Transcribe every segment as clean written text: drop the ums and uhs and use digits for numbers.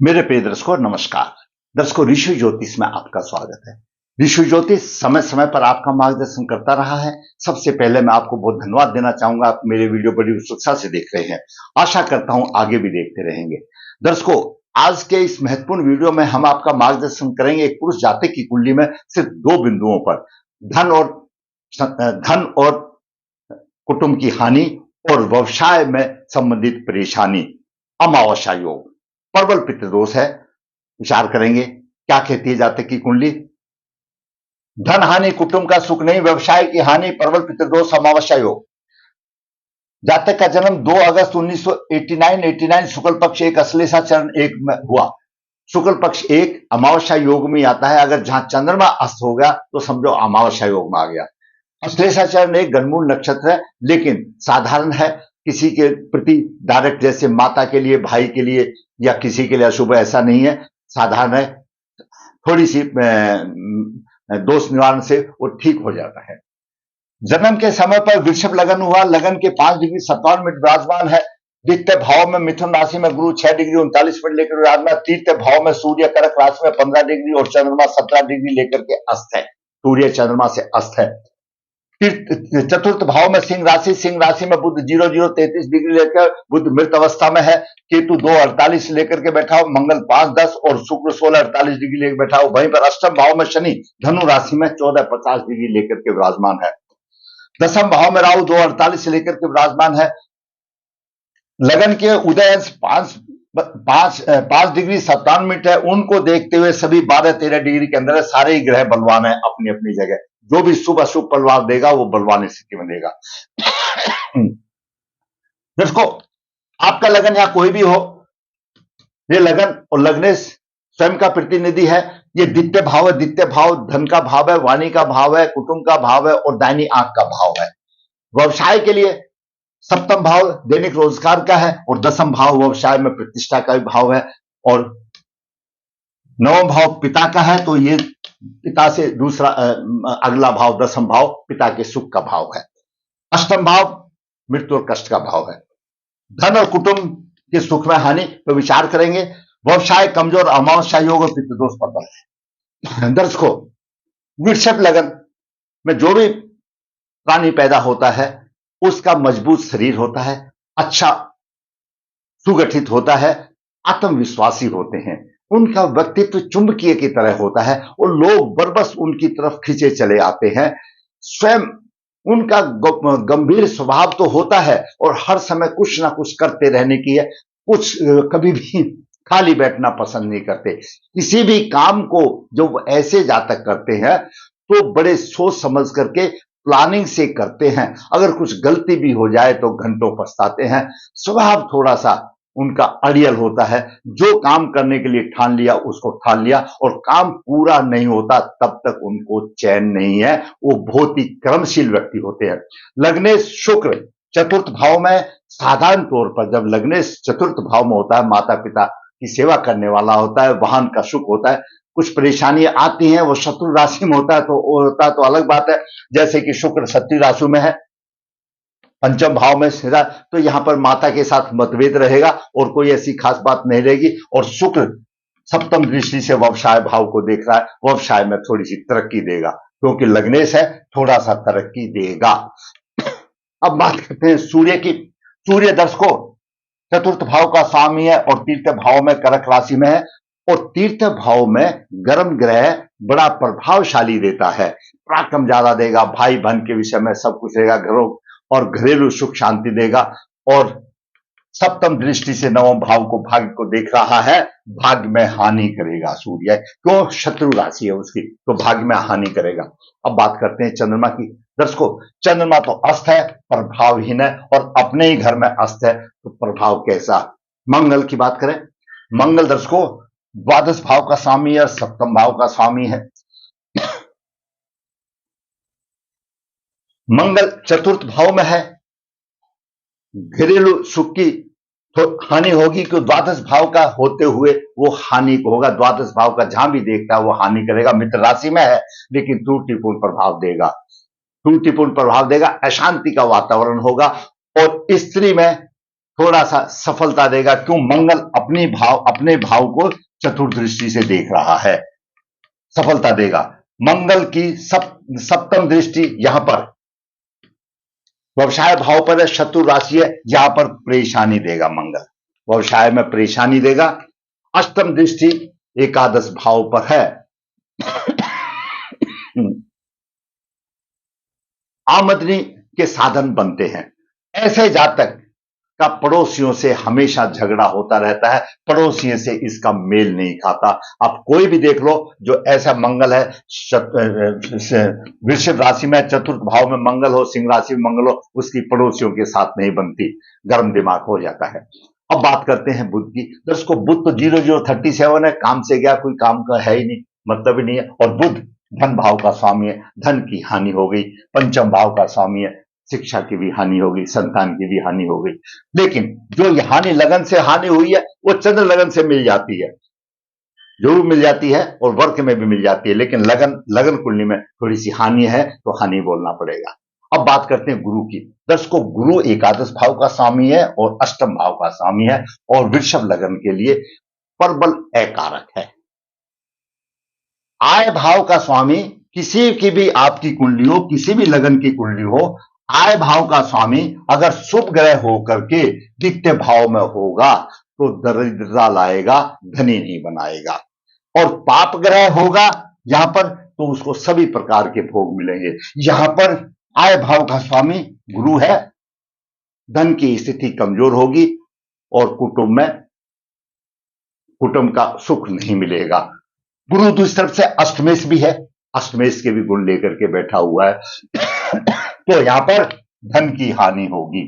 मेरे प्रिय दर्शकों नमस्कार। दर्शकों ऋषि ज्योतिष में आपका स्वागत है। ऋषि ज्योतिष समय समय पर आपका मार्गदर्शन करता रहा है। सबसे पहले मैं आपको बहुत धन्यवाद देना चाहूंगा। आप मेरे वीडियो बड़ी उत्सुकता से देख रहे हैं, आशा करता हूं आगे भी देखते रहेंगे। दर्शकों आज के इस महत्वपूर्ण वीडियो में हम आपका मार्गदर्शन करेंगे एक पुरुष जातक की कुंडली में सिर्फ दो बिंदुओं पर, धन और कुटुंब की हानि और व्यवसाय में संबंधित परेशानी, अमावस्या योग, प्रबल पितृदोष है। विचार करेंगे क्या कहती है जातक की कुंडली। धन हानि, कुटुंब का सुख नहीं, व्यवसाय की हानि, प्रबल पितृदोष, अमावस्या योग। जातक का जन्म 2 अगस्त 1989 शुक्ल पक्ष 1 अश्लेषा चरण 1 में हुआ। शुक्ल पक्ष 1 अमावस्या योग में आता है। अगर जहां चंद्रमा अस्त हो गया तो समझो अमावस्या योग में आ गया। अश्लेषा चरण एक गणमूल नक्षत्र है, लेकिन साधारण है। किसी के प्रति डायरेक्ट, जैसे माता के लिए, भाई के लिए या किसी के लिए अशुभ, ऐसा नहीं है, साधारण है। थोड़ी सी दोष निवारण से वो ठीक हो जाता है। जन्म के समय पर वृषभ लगन हुआ। लगन के 5 डिग्री 57 मिनट विराजमान है। द्वितीय भाव में मिथुन राशि में गुरु 6 डिग्री 39 मिनट लेकर विराजमान। तृतीय भाव में सूर्य कर्क राशि में 15 डिग्री और चंद्रमा 17 डिग्री लेकर के अस्त है। सूर्य चंद्रमा से अस्त है। चतुर्थ भाव में सिंह राशि में बुध 0033 डिग्री लेकर बुध मृत अवस्था में है। केतु 2:48 लेकर के बैठा हो। मंगल 5:10 और शुक्र 16:48 डिग्री लेकर बैठा हो। वहीं पर अष्टम भाव में शनि धनु राशि में 14:50 डिग्री लेकर के विराजमान है। दसम भाव में राहु 2:48 से लेकर के विराजमान है। लगन के उदय अंश 5 डिग्री 57 मिनट है। उनको देखते हुए सभी 12-13 डिग्री के अंदर है। सारे ही ग्रह बलवान है अपनी अपनी जगह। जो भी शुभ अशुभ प्रभाव देगा वो बलवान स्थिति में देगा। दोस्तों आपका लगन या कोई भी हो, ये लगन और लग्नेश स्वयं का प्रतिनिधि है। ये द्वितीय भाव है। द्वितीय भाव धन का भाव है, वाणी का भाव है, कुटुंब का भाव है और दाहिनी आंख का भाव है। व्यवसाय के लिए सप्तम भाव दैनिक रोजगार का है और दसम भाव व्यवसाय में प्रतिष्ठा का भी भाव है और नवम भाव पिता का है। तो ये पिता से दूसरा अगला भाव दसम भाव पिता के सुख का भाव है। अष्टम भाव मृत्यु और कष्ट का भाव है। धन और कुटुंब के सुख में हानि तो विचार करेंगे। व्यवसाय कमजोर, अमावस्या योग और पितृदोष प्रबल है। दर्शकों वृषभ लगन में जो भी प्राणी पैदा होता है उसका मजबूत शरीर होता है, अच्छा सुगठित होता है, आत्मविश्वासी होते हैं। उनका व्यक्तित्व चुंबकीय की तरह होता है और लोग बरबस उनकी तरफ खींचे चले आते हैं। स्वयं उनका गंभीर स्वभाव तो होता है और हर समय कुछ ना कुछ करते रहने की है। कुछ कभी भी खाली बैठना पसंद नहीं करते। किसी भी काम को जो ऐसे जातक करते हैं तो बड़े सोच समझ करके प्लानिंग से करते हैं। अगर कुछ गलती भी हो जाए तो घंटों पछताते हैं। स्वभाव थोड़ा सा उनका अड़ियल होता है। जो काम करने के लिए ठान लिया उसको ठान लिया और काम पूरा नहीं होता तब तक उनको चैन नहीं है। वो बहुत ही कर्मशील व्यक्ति होते हैं। लग्नेश शुक्र चतुर्थ भाव में, साधारण तौर पर जब लग्नेश चतुर्थ भाव में होता है, माता पिता की सेवा करने वाला होता है, वाहन का सुख होता है। कुछ परेशानियां आती हैं, वो शत्रु राशि में होता है तो अलग बात है। जैसे कि शुक्र शत्रु राशि में है, पंचम भाव में सीधा, तो यहां पर माता के साथ मतभेद रहेगा और कोई ऐसी खास बात नहीं रहेगी। और शुक्र सप्तम दृष्टि से व्यवसाय भाव को देख रहा है। व्यवसाय में थोड़ी सी तरक्की देगा क्योंकि लग्नेश है, थोड़ा सा तरक्की देगा। अब बात करते हैं सूर्य की। सूर्य दर्शकों चतुर्थ भाव का स्वामी है और तीर्थ भाव में कर्क राशि में है और तीर्थ भाव में गर्म ग्रह बड़ा प्रभावशाली देता है। पराक्रम ज्यादा देगा, भाई बहन के विषय में सब कुछ देगा, घरों और घरेलू सुख शांति देगा। और सप्तम दृष्टि से नवम भाव को, भाग्य को देख रहा है। भाग्य में हानि करेगा सूर्य, क्यों? शत्रु राशि है उसकी, तो भाग्य में हानि करेगा। अब बात करते हैं चंद्रमा की। दर्शकों चंद्रमा तो अस्त है, प्रभावहीन है और अपने ही घर में अस्त है, तो प्रभाव कैसा? मंगल की बात करें। मंगल दर्शकों द्वादश भाव का स्वामी है, सप्तम भाव का स्वामी है। मंगल चतुर्थ भाव में है। घरेलू सुख की तो हानि होगी कि द्वादश भाव का होते हुए वो हानि को होगा। द्वादश भाव का जहां भी देखता है वो हानि करेगा। मित्र राशि में है लेकिन त्रुटिपूर्ण प्रभाव देगा, त्रुटिपूर्ण प्रभाव देगा। अशांति का वातावरण होगा और स्त्री में थोड़ा सा सफलता देगा। क्यों? मंगल अपने भाव को चतुर्दृष्टि से देख रहा है, सफलता देगा। मंगल की सप्तम दृष्टि यहां पर व्यवसाय भाव पर है, शत्रु राशि है, यहां पर परेशानी देगा। मंगल व्यवसाय में परेशानी देगा। अष्टम दृष्टि एकादश भाव पर है। आमदनी के साधन बनते हैं। ऐसे जातक का पड़ोसियों से हमेशा झगड़ा होता रहता है, पड़ोसियों से इसका मेल नहीं खाता। आप कोई भी देख लो जो ऐसा मंगल है, वृषभ राशि में चतुर्थ भाव में मंगल हो, सिंह राशि में मंगल हो, उसकी पड़ोसियों के साथ नहीं बनती, गर्म दिमाग हो जाता है। अब बात करते हैं बुध की। दर्शकों, बुध तो 0037 है, काम से गया, कोई काम का है ही नहीं, मतलब ही नहीं है। और बुध धन भाव का स्वामी है, धन की हानि हो गई। पंचम भाव का स्वामी है, शिक्षा की भी हानि होगी, संतान की भी हानि हो गई। लेकिन जो ये हानि लगन से हानि हुई है वो चंद्र लगन से मिल जाती है, जरूर मिल जाती है, और वर्क में भी मिल जाती है। लेकिन लगन कुंडली में थोड़ी सी हानि है, तो हानि बोलना पड़ेगा। अब बात करते हैं गुरु की। दर्शकों, गुरु एकादश भाव का स्वामी है और अष्टम भाव का स्वामी है, और वृषभ लगन के लिए प्रबल अकारक है। आय भाव का स्वामी, किसी की भी आपकी कुंडली हो, किसी भी लगन की कुंडली हो, आय भाव का स्वामी अगर शुभ ग्रह होकर के द्वितीय भाव में होगा तो दरिद्रता लाएगा, धनी नहीं बनाएगा। और पाप ग्रह होगा यहां पर तो उसको सभी प्रकार के भोग मिलेंगे। यहां पर आय भाव का स्वामी गुरु है, धन की स्थिति कमजोर होगी, और कुटुंब का सुख नहीं मिलेगा। गुरु दूसरी तरफ से अष्टमेश भी है, अष्टमेश के भी गुण लेकर के बैठा हुआ है। तो यहां पर धन की हानि होगी,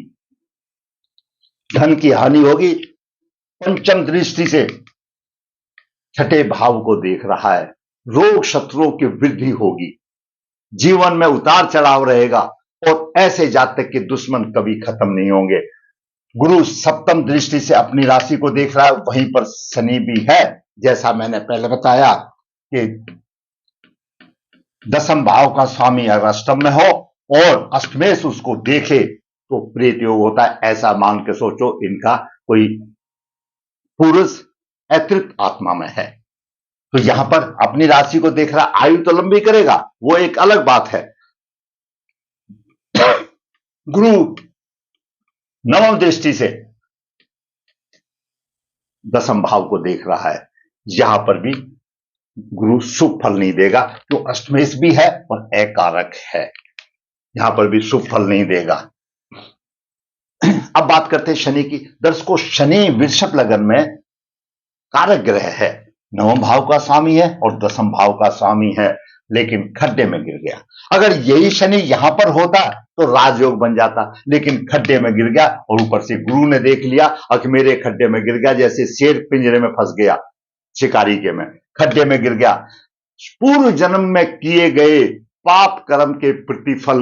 धन की हानि होगी। पंचम दृष्टि से छठे भाव को देख रहा है, रोग शत्रुओं की वृद्धि होगी, जीवन में उतार चढ़ाव रहेगा, और ऐसे जातक के दुश्मन कभी खत्म नहीं होंगे। गुरु सप्तम दृष्टि से अपनी राशि को देख रहा है, वहीं पर शनि भी है। जैसा मैंने पहले बताया कि दसम भाव का स्वामी अगर अष्टम में हो और अष्टमेश उसको देखे तो प्रेत योग होता है। ऐसा मान के सोचो इनका कोई पुरुष अतृप्त आत्मा में है। तो यहां पर अपनी राशि को देख रहा, आयु तो लंबी करेगा, वो एक अलग बात है। गुरु नवम दृष्टि से दसम भाव को देख रहा है, यहां पर भी गुरु शुभ फल नहीं देगा, तो अष्टमेश भी है और अकारक है, यहां पर भी शुभ फल नहीं देगा। अब बात करते हैं शनि की। दर्शकों, शनि वृषभ लगन में कारक ग्रह है, नवम भाव का स्वामी है और दसम भाव का स्वामी है, लेकिन खड्डे में गिर गया। अगर यही शनि यहां पर होता तो राजयोग बन जाता, लेकिन खड्डे में गिर गया, और ऊपर से गुरु ने देख लिया कि मेरे खड्डे में गिर गया, जैसे शेर पिंजरे में फंस गया, शिकारी के में खड्डे में गिर गया। पूर्व जन्म में किए गए पाप कर्म के प्रतिफल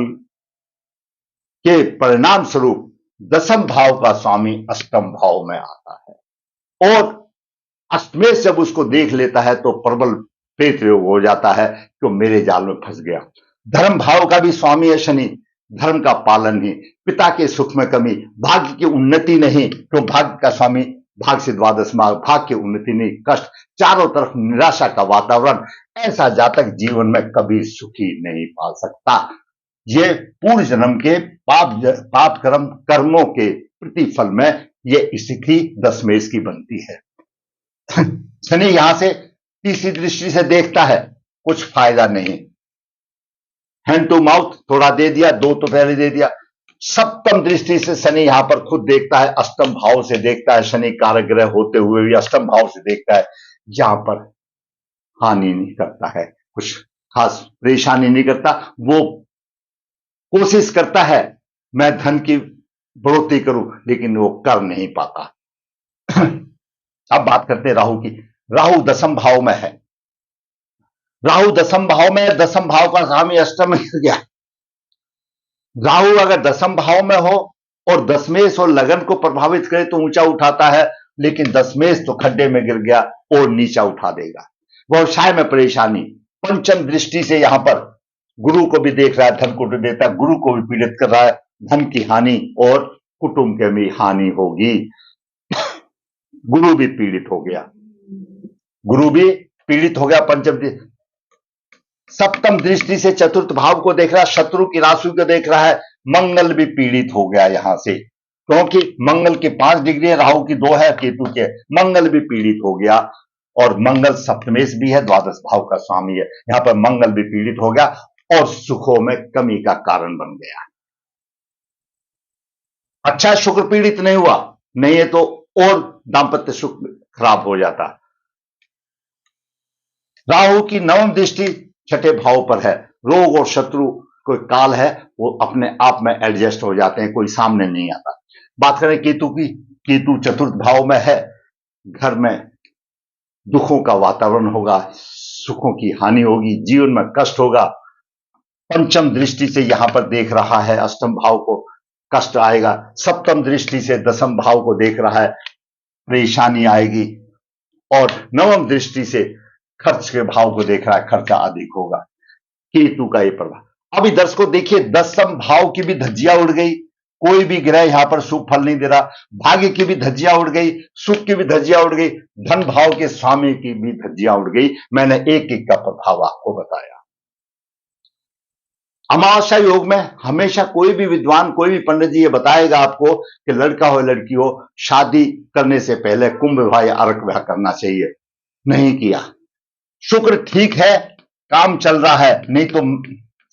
के परिणाम स्वरूप दसम भाव का स्वामी अष्टम भाव में आता है, और अष्टमेश जब उसको देख लेता है तो प्रबल प्रेत योग हो जाता है, तो मेरे जाल में फंस गया। धर्म भाव का भी स्वामी है शनि, धर्म का पालन नहीं, पिता के सुख में कमी, भाग्य की उन्नति नहीं, तो भाग्य का स्वामी भाग से द्वादश मार्ग, भाग्य की उन्नति नहीं, कष्ट, चारों तरफ निराशा का वातावरण। ऐसा जातक जीवन में कभी सुखी नहीं पा सकता। ये पूर्व जन्म के पाप कर्मों के प्रतिफल में ये स्थिति दशमेश की बनती है। शनि यहां से तीसरी दृष्टि से देखता है, कुछ फायदा नहीं, हैंड टू माउथ थोड़ा दे दिया, दो तो पहले दे दिया। सप्तम दृष्टि से शनि यहां पर खुद देखता है, अष्टम भाव से देखता है, शनि कारक ग्रह होते हुए भी अष्टम भाव से देखता है, यहां पर हानि नहीं करता है, कुछ खास परेशानी नहीं करता। वो कोशिश करता है मैं धन की बढ़ोतरी करूं, लेकिन वो कर नहीं पाता। अब बात करते हैं राहु की। राहु दसम भाव में है, राहु दसम भाव में, दसम भाव का स्वामी अष्टम में गिर गया। राहु अगर दसम भाव में हो और दशमेश और लगन को प्रभावित करे तो ऊंचा उठाता है, लेकिन दशमेश तो खड्डे में गिर गया और नीचा उठा देगा। व्यवसाय में परेशानी, पंचम दृष्टि से यहां पर गुरु को भी देख रहा है, धन को देता है, गुरु को भी पीड़ित कर रहा है, धन की हानि और कुटुंब के भी हानि होगी। गुरु भी पीड़ित हो गया, गुरु भी पीड़ित हो गया। पंचम सप्तम दृष्टि से चतुर्थ भाव को देख रहा है, शत्रु की राशि को देख रहा है। मंगल भी पीड़ित हो गया यहां से, क्योंकि मंगल की 5 डिग्री है, राहु की 2 है, केतु के, मंगल भी पीड़ित हो गया। और मंगल सप्तमेश भी है, द्वादश भाव का स्वामी है। यहां पर मंगल भी पीड़ित हो गया और सुखों में कमी का कारण बन गया। अच्छा, शुक्र पीड़ित नहीं हुआ, नहीं है तो और दांपत्य सुख खराब हो जाता। राहु की 9वीं दृष्टि 6ठे भाव पर है। रोग और शत्रु कोई काल है, वो अपने आप में एडजस्ट हो जाते हैं, कोई सामने नहीं आता। बात करें केतु की, केतु 4th भाव में है। घर में दुखों का वातावरण होगा, सुखों की हानि होगी, जीवन में कष्ट होगा। पंचम दृष्टि से यहां पर देख रहा है, अष्टम भाव को कष्ट आएगा। सप्तम दृष्टि से 10th भाव को देख रहा है, परेशानी आएगी। और 9वीं दृष्टि से खर्च के भाव को देख रहा है, खर्चा अधिक होगा। केतु का ये प्रभाव। अभी दर्शकों देखिए, 10th भाव की भी धज्जियां उड़ गई, कोई भी ग्रह यहां पर शुभ फल नहीं दे रहा। भाग्य की भी धज्जियां उड़ गई, सुख की भी धज्जियां उड़ गई, धन भाव के स्वामी की भी धज्जियां उड़ गई। मैंने एक एक का प्रभाव आपको बताया। अमावस्या योग में हमेशा कोई भी विद्वान, कोई भी पंडित जी ये बताएगा आपको कि लड़का हो लड़की हो, शादी करने से पहले कुंभ विवाह या अर्क विवाह करना चाहिए। नहीं किया। शुक्र ठीक है, काम चल रहा है, नहीं तो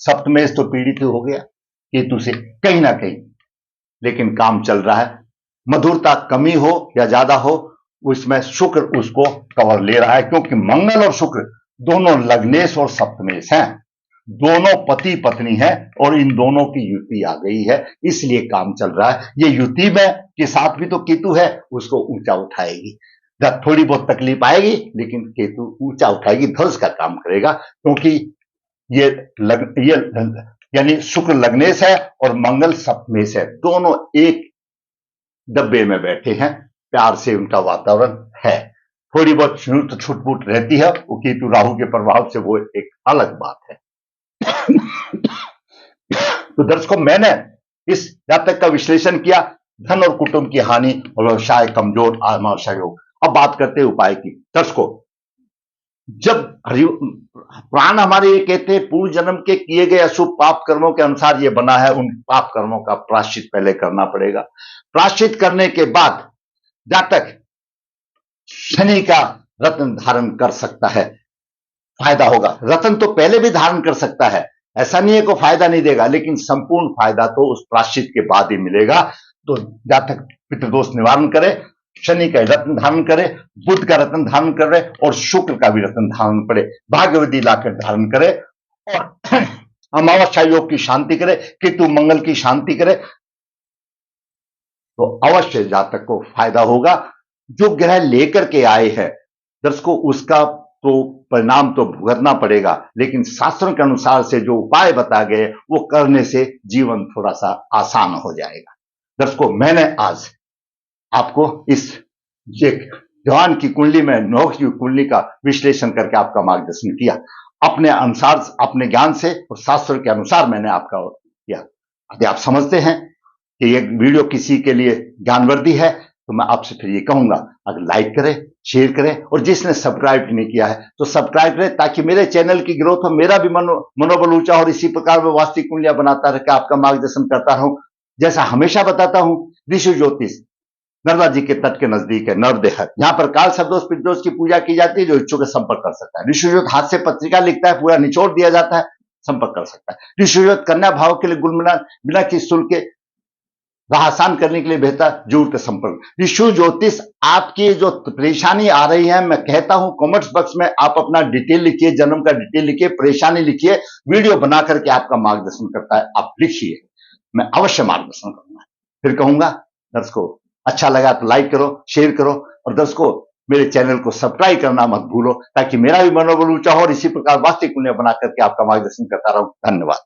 सप्तमेश तो पीड़ित हो गया केतु से कहीं ना कहीं, लेकिन काम चल रहा है। मधुरता कमी हो या ज्यादा हो, उसमें शुक्र उसको कवर ले रहा है, क्योंकि मंगल और शुक्र दोनों लग्नेश और सप्तमेश हैं, दोनों पति पत्नी हैं, और इन दोनों की युति आ गई है, इसलिए काम चल रहा है। ये युति में के साथ भी तो केतु है, उसको ऊंचा उठाएगी। थोड़ी बहुत तकलीफ आएगी, लेकिन केतु ऊंचा उठाएगी, ध्वज का काम करेगा, क्योंकि ये यानी शुक्र लग्नेश है और मंगल सप्तमेश है, दोनों एक डब्बे में बैठे हैं, प्यार से उनका वातावरण है। थोड़ी बहुत छूट रहती है, वो केतु राहु के प्रभाव से, वो एक अलग बात है। तो दर्शकों, मैंने इस जातक का विश्लेषण किया, धन और कुटुंब की हानि और व्यवसाय कमजोर, अमावस्या योग। अब बात करते हैं उपाय की। दर्शकों, जब प्राण हमारे ये कहते हैं पूर्व जन्म के किए गए अशुभ पाप कर्मों के अनुसार ये बना है, उन पाप कर्मों का प्रायश्चित पहले करना पड़ेगा। प्रायश्चित करने के बाद जातक शनि का रत्न धारण कर सकता है, फायदा होगा। रत्न तो पहले भी धारण कर सकता है, ऐसा नहीं है को फायदा नहीं देगा, लेकिन संपूर्ण फायदा तो उस प्रायश्चित के बाद ही मिलेगा। तो जातक पितृदोष निवारण करे, शनि का रत्न धारण करे, बुध का रत्न धारण करे और शुक्र का भी रत्न धारण करे, भाग्यवती लाकर धारण करे और अमावस्या योग की शांति करे, केतु मंगल की शांति करे, तो अवश्य जातक को फायदा होगा। जो ग्रह लेकर के आए हैं दर्शकों, उसका तो परिणाम तो भुगतना पड़ेगा, लेकिन शास्त्रों के अनुसार से जो उपाय बताए गए वो करने से जीवन थोड़ा सा आसान हो जाएगा। दर्शकों, मैंने आज आपको इस जवान की कुंडली में 9 की कुंडली का विश्लेषण करके आपका मार्गदर्शन किया, अपने अनुसार, अपने ज्ञान से और शास्त्र के अनुसार मैंने आपका किया। यदि आप समझते हैं कि ये वीडियो किसी के लिए ज्ञानवर्धी है, तो मैं आपसे फिर ये कहूंगा, अगर लाइक करें, शेयर करें, और जिसने सब्सक्राइब नहीं किया है तो सब्सक्राइब करें, ताकि मेरे चैनल की ग्रोथ हो, मेरा भी मनोबल ऊंचा हो, और इसी प्रकार मैं वास्तविक कुंडलियां बनाता रहकर आपका मार्गदर्शन करता रहूं। जैसा हमेशा बताता हूं, ऋषि ज्योतिष नर्मदा जी के तट के नजदीक है, नरदेहत। यहाँ पर काल सर्पदोष पितृदोष की पूजा की जाती है, जो इच्छुक संपर्क कर सकता है। ऋषि ज्योतिष हाथ से पत्रिका लिखता है, पूरा निचोड़ दिया जाता है, संपर्क कर सकता है। ऋषि ज्योतिष कन्या भाव के लिए बिना किसी शुल्क के राह आसान करने के लिए बेहतर जरूर संपर्क। ऋषि ज्योतिष आपकी जो परेशानी आ रही है, मैं कहता हूं कमेंट्स बॉक्स में आप अपना डिटेल लिखिए, जन्म का डिटेल लिखिए, परेशानी लिखिए, वीडियो बना करके आपका मार्गदर्शन करता है, आप लिखिए, मैं अवश्य मार्गदर्शन करूंगा। फिर कहूंगा दर्शकों, अच्छा लगा तो लाइक करो, शेयर करो, और दर्शकों मेरे चैनल को सब्सक्राइब करना मत भूलो, ताकि मेरा भी मनोबल ऊंचा हो और इसी प्रकार वास्तविक कुंडलियां बना करके आपका मार्गदर्शन करता रहूं। धन्यवाद।